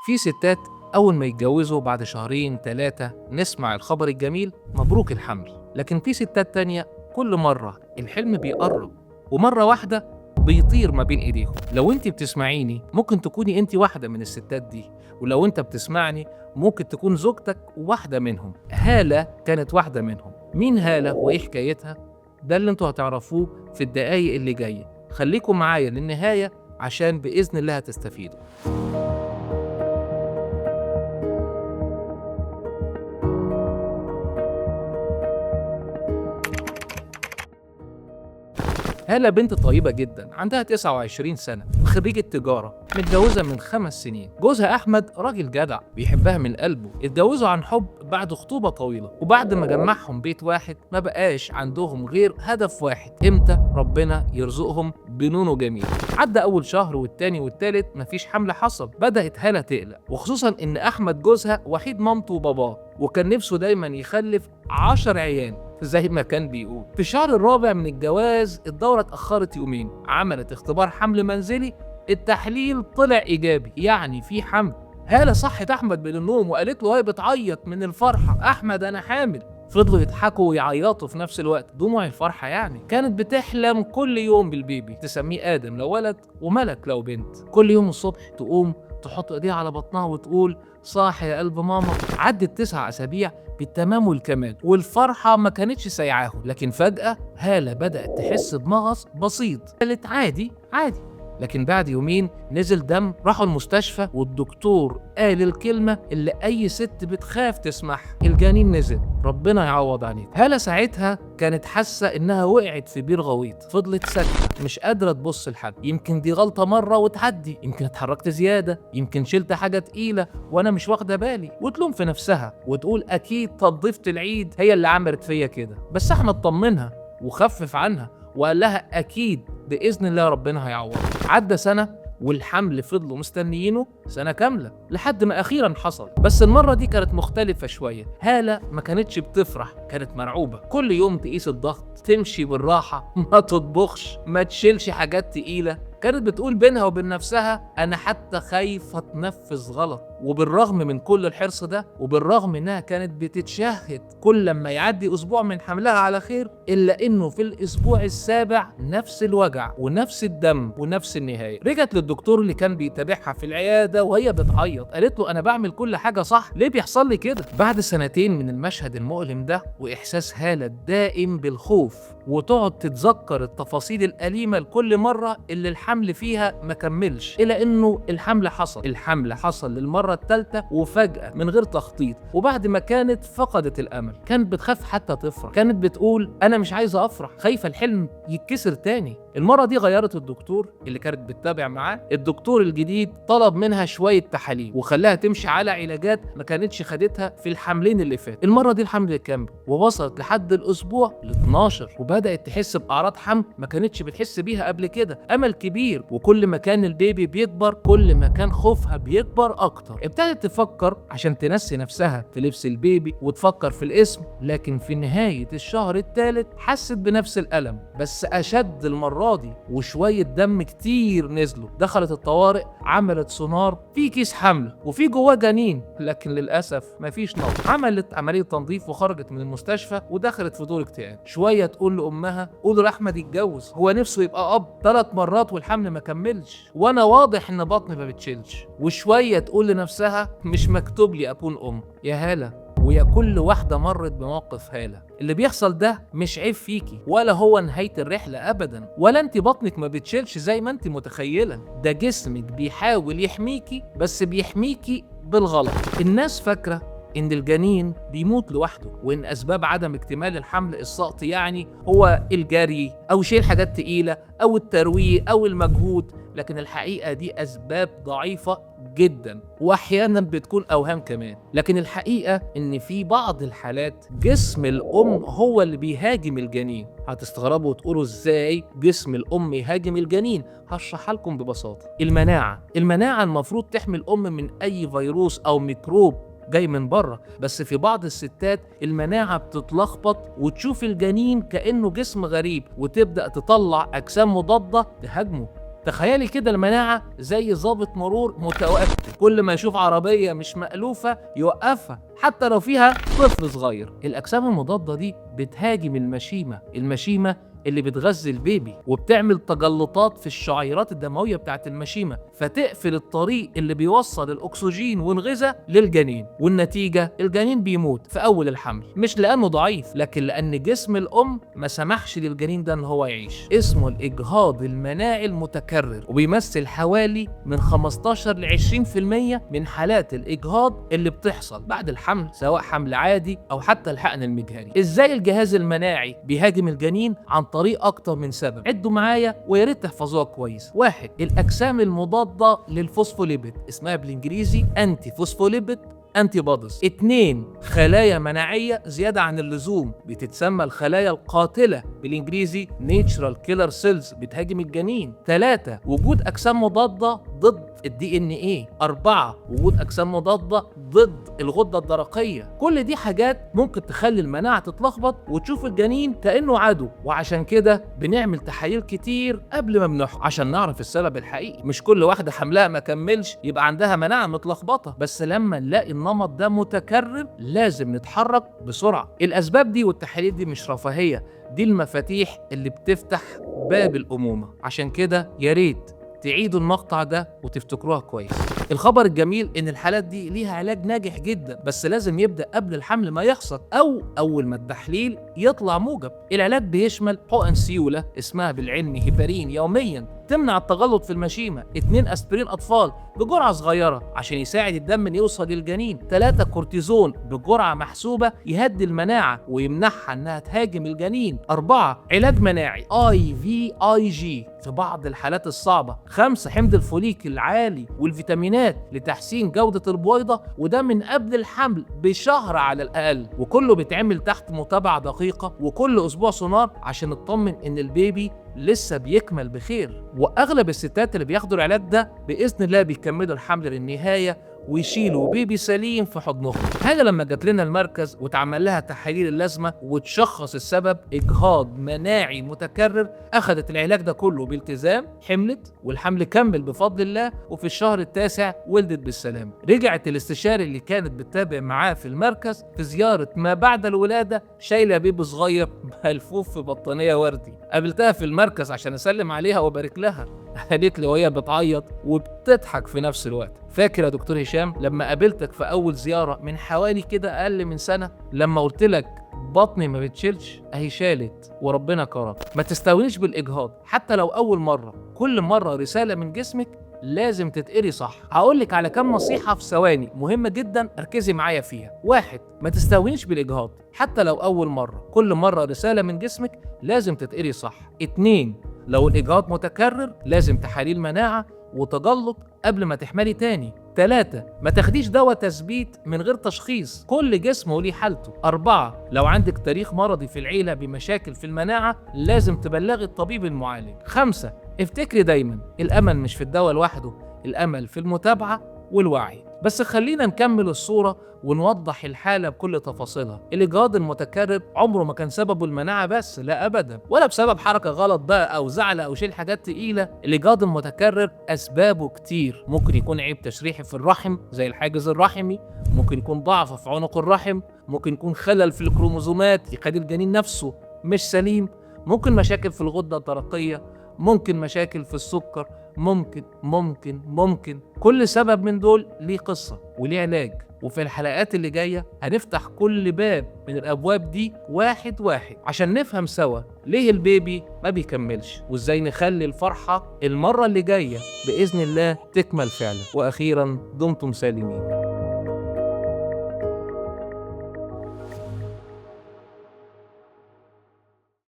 في ستات أول ما يتجوزوا بعد شهرين 3 نسمع الخبر الجميل مبروك الحمل، لكن في ستات تانية كل مرة الحلم بيقرب ومرة واحدة بيطير ما بين إيديهم. لو أنت بتسمعيني ممكن تكوني أنت واحدة من الستات دي، ولو أنت بتسمعني ممكن تكون زوجتك واحدة منهم. هالة كانت واحدة منهم. مين هالة وإيه حكايتها؟ ده اللي انتوا هتعرفوه في الدقايق اللي جاية. خليكم معايا للنهاية عشان بإذن الله هتستفيدوا. هالة بنت طيبة جدا، عندها 29 سنة، خريجة تجارة، متجوزة من 5 سنين. جوزها أحمد راجل جدع بيحبها من قلبه. اتجوزوا عن حب بعد خطوبة طويلة، وبعد ما جمعهم بيت واحد ما بقاش عندهم غير هدف واحد: امتى ربنا يرزقهم بنونو جميل. عدى أول شهر والتاني والتالت مفيش حمل حصل. بدأت هالة تقلق، وخصوصا إن أحمد جوزها وحيد مامته وباباه، وكان نفسه دايما يخلف 10 عيال زي ما كان بيقول. في الشهر الرابع من الجواز الدورة اتأخرت يومين، عملت اختبار حمل منزلي، التحليل طلع إيجابي، يعني في حمل. هالة صحت أحمد من النوم وقالت له وهي بتعيط من الفرحة: أحمد أنا حامل. فضلوا يضحكوا ويعيطوا في نفس الوقت، دموع الفرحة يعني. كانت بتحلم كل يوم بالبيبي، تسميه آدم لو ولد وملك لو بنت. كل يوم الصبح تقوم تحط ايديها على بطنها وتقول صاح يا قلب ماما. عدت 9 أسابيع بالتمام والكمال، والفرحة ما كانتش سايعاهم. لكن فجأة هالة بدأت تحس بمغص بسيط. قالت عادي عادي، لكن بعد يومين نزل دم. راحوا المستشفى والدكتور قال الكلمة اللي أي ست بتخاف تسمعها: الجنين نزل، ربنا يعوض عليك. هالة ساعتها كانت حاسة إنها وقعت في بير غويط. فضلت ساكتة مش قادرة تبص لحد. يمكن دي غلطة مرة وتعدي، يمكن اتحركت زيادة، يمكن شلت حاجة تقيلة وأنا مش واخدة بالي، وتلوم في نفسها وتقول أكيد تضيفة العيد هي اللي عملت فيا كده. بس أحمد طمنها وخفف عنها وقال لها أكيد بإذن الله ربنا هيعوض. عدى سنة والحمل فضلوا مستنيينه سنة كاملة لحد ما أخيرا حصل. بس المرة دي كانت مختلفة شوية. هالة ما كانتش بتفرح، كانت مرعوبة. كل يوم تقيس الضغط، تمشي بالراحة، ما تطبخش، ما تشيلش حاجات تقيلة. كانت بتقول بينها وبين نفسها أنا حتى خايفة تنفذ غلط. وبالرغم من كل الحرص ده، وبالرغم إنها كانت بتتشهد كل لما يعدي أسبوع من حملها على خير، إلا إنه في الأسبوع السابع نفس الوجع ونفس الدم ونفس النهاية. رجعت للدكتور اللي كان بيتابعها في العيادة وهي بتعيط، قالت له أنا بعمل كل حاجة صح، ليه بيحصل لي كده؟ بعد 2 من المشهد المؤلم ده وإحساس هالة الدائم بالخوف، وتقعد تتذكر التفاصيل الأليمة لكل مرة اللي الحمل فيها ما كملش، إلى إنه الحمل حصل للمرة الثالثة وفجأة من غير تخطيط. وبعد ما كانت فقدت الأمل، كانت بتخاف حتى تفرح. كانت بتقول أنا مش عايزة أفرح، خايفة الحلم يتكسر تاني. المرة دي غيرت الدكتور اللي كانت بتتابع معاه. الدكتور الجديد طلب منها شوية تحاليل وخلاها تمشي على علاجات ما كانتش خدتها في الحملين اللي فات. المرة دي الحمل كامل ووصلت لحد الأسبوع ال12، وبدأت تحس بأعراض حمل ما كانتش بتحس بيها قبل كده. أمل كبير، وكل ما كان البيبي بيكبر كل ما كان خوفها بيكبر أكتر. ابتدت تفكر عشان تنسي نفسها في لبس البيبي وتفكر في الاسم. لكن في نهاية الشهر الثالث حست بنفس الألم بس أشد المرة دي، وشوية دم كتير نزلوا. دخلت الطوارئ، عملت سونار، في كيس حمل وفي جواه جنين، لكن للأسف مفيش نبض. عملت عملية تنظيف وخرجت من المستشفى ودخلت في دور اكتئاب. شوية تقول لأمها قولوا لأحمد يتجوز، هو نفسه يبقى أب. 3 مرات والحمل ما كملش، وأنا واضح إن بطني ما بتشيلش. وشوية تقول لنفسها مش مكتوب لي أكون أم. يا هالة ويا كل واحدة مرت بموقف هالة، اللي بيحصل ده مش عيب فيكي ولا هو نهاية الرحلة أبدا، ولا انت بطنك ما بتشيلش زي ما انت متخيلة. ده جسمك بيحاول يحميكي، بس بيحميكي بالغلط. الناس فاكرة إن الجنين بيموت لوحده، وإن أسباب عدم اكتمال الحمل السقط يعني هو الجري أو شيل حاجات تقيلة أو الترويق أو المجهود. لكن الحقيقة دي أسباب ضعيفة جدا، وأحيانا بتكون أوهام كمان. لكن الحقيقة إن في بعض الحالات جسم الأم هو اللي بيهاجم الجنين. هتستغربوا وتقولوا إزاي جسم الأم يهاجم الجنين؟ هشرحها لكم ببساطة. المناعة المفروض تحمي الأم من أي فيروس أو ميكروب جاي من بره، بس في بعض الستات المناعة بتتلخبط وتشوف الجنين كأنه جسم غريب وتبدأ تطلع أجسام مضادة تهاجمه. تخيلي كده المناعة زي ضابط مرور متوتر، كل ما يشوف عربية مش مألوفة يوقفها حتى لو فيها طفل صغير. الأجسام المضادة دي بتهاجم المشيمة اللي بتغذي البيبي، وبتعمل تجلطات في الشعيرات الدموية بتاعت المشيمة، فتقفل الطريق اللي بيوصل الأكسجين والغذاء للجنين، والنتيجة الجنين بيموت في أول الحمل، مش لأنه ضعيف لكن لأن جسم الأم ما سمحش للجنين ده إن هو يعيش. اسمه الإجهاض المناعي المتكرر، وبيمثل حوالي من 15 ل 20% من حالات الإجهاض اللي بتحصل بعد الحمل، سواء حمل عادي أو حتى الحقن المجهري. إزاي الجهاز المناعي بيهاجم الجنين؟ عن طريق أكتر من سبب، عدوا معايا ويا ريت تحفظوها كويس. 1. الأجسام المضادة للفوسفوليبيد، اسمها بالإنجليزي أنتي فوسفوليبيد أنتي بوديز. 2. خلايا مناعية زيادة عن اللزوم، بتتسمى الخلايا القاتلة بالإنجليزي نيتشرال كيلر سيلز، بتهاجم الجنين. 3. وجود أجسام مضادة ضد الDNA. 4. وجود أجسام مضادة ضد الغدة الدرقية. كل دي حاجات ممكن تخلي المناعة تتلخبط وتشوف الجنين كأنه عدو، وعشان كده بنعمل تحاليل كتير قبل ما بنحكم عشان نعرف السبب الحقيقي. مش كل واحدة حملها ما كملش يبقى عندها مناعة متلخبطة، بس لما نلاقي النمط ده متكرر لازم نتحرك بسرعة. الأسباب دي والتحاليل دي مش رفاهية، دي المفاتيح اللي بتفتح باب الأمومة. عشان كده يا ريت تعيدوا المقطع ده وتفتكروها كويس. الخبر الجميل ان الحالات دي ليها علاج ناجح جدا، بس لازم يبدأ قبل الحمل ما يحصل او اول ما التحليل يطلع موجب. العلاج بيشمل حقن سيولة اسمها بالعلمي هيبارين يوميا تمنع التجلط في المشيمة، 2 أسبرين أطفال بجرعة صغيرة عشان يساعد الدم إن يوصل للجنين، 3 كورتيزون بجرعة محسوبة يهدي المناعة ويمنعها إنها تهاجم الجنين، 4 علاج مناعي IVIG في بعض الحالات الصعبة، 5 حمض الفوليك العالي والفيتامينات لتحسين جودة البويضة، وده من قبل الحمل بشهر على الأقل، وكله بيتعمل تحت متابعة دقيقة وكل أسبوع سونار عشان نطمن إن البيبي لسه بيكمل بخير. واغلب الستات اللي بياخدوا العلاج ده باذن الله بيكملوا الحمل للنهايه ويشيلوا بيبي سليم في حضنهم. حاجه لما جات لنا المركز واتعمل لها تحاليل اللازمه وتشخص السبب اجهاض مناعي متكرر، اخذت العلاج ده كله بالتزام، حملت والحمل كمل بفضل الله، وفي الشهر التاسع ولدت بالسلامه. رجعت الاستشاري اللي كانت بتتابع معاه في المركز في زياره ما بعد الولاده شايله بيبي صغير ملفوف في بطانيه وردي. قابلتها في المركز عشان اسلم عليها وابارك لها، قالت لي وهي بتعيط وبتضحك في نفس الوقت: فاكر يا دكتور هشام لما قابلتك في اول زياره من حوالي كده اقل من سنه لما قلت لك بطني ما بتشيلش؟ اهي شالت وربنا كرم. ما تستهونيش بالاجهاض حتى لو اول مره، كل مره رساله من جسمك لازم تتقري صح. هقولك على كام نصيحة في ثواني مهمة جدا اركزي معايا فيها. 1. ما تستهونيش بالإجهاض حتى لو أول مرة، كل مرة رسالة من جسمك لازم تتقري صح. 2. لو الإجهاض متكرر لازم تحاليل مناعة وتجلط قبل ما تحملي تاني. 3. ما تاخديش دواء تثبيت من غير تشخيص، كل جسم وليه حالته. 4. لو عندك تاريخ مرضي في العيلة بمشاكل في المناعة لازم تبلغي الطبيب المعالج. 5. افتكري دايما الأمل مش في الدواء لوحده، الأمل في المتابعة والوعي. بس خلينا نكمل الصورة ونوضح الحالة بكل تفاصيلها. الإجهاض المتكرر عمره ما كان سببه المناعة بس، لا أبدا، ولا بسبب حركة غلط بقى أو زعل أو شيل حاجات تقيلة. الإجهاض المتكرر أسبابه كتير، ممكن يكون عيب تشريحي في الرحم زي الحاجز الرحمي، ممكن يكون ضعف في عنق الرحم، ممكن يكون خلل في الكروموزومات يخلي الجنين نفسه مش سليم، ممكن مشاكل في الغدة الدرقية، ممكن مشاكل في السكر، ممكن كل سبب من دول ليه قصة وليه علاج. وفي الحلقات اللي جاية هنفتح كل باب من الأبواب دي واحد واحد عشان نفهم سوا ليه البيبي ما بيكملش، وإزاي نخلي الفرحة المرة اللي جاية بإذن الله تكمل فعلا. وأخيرا دمتم سالمين.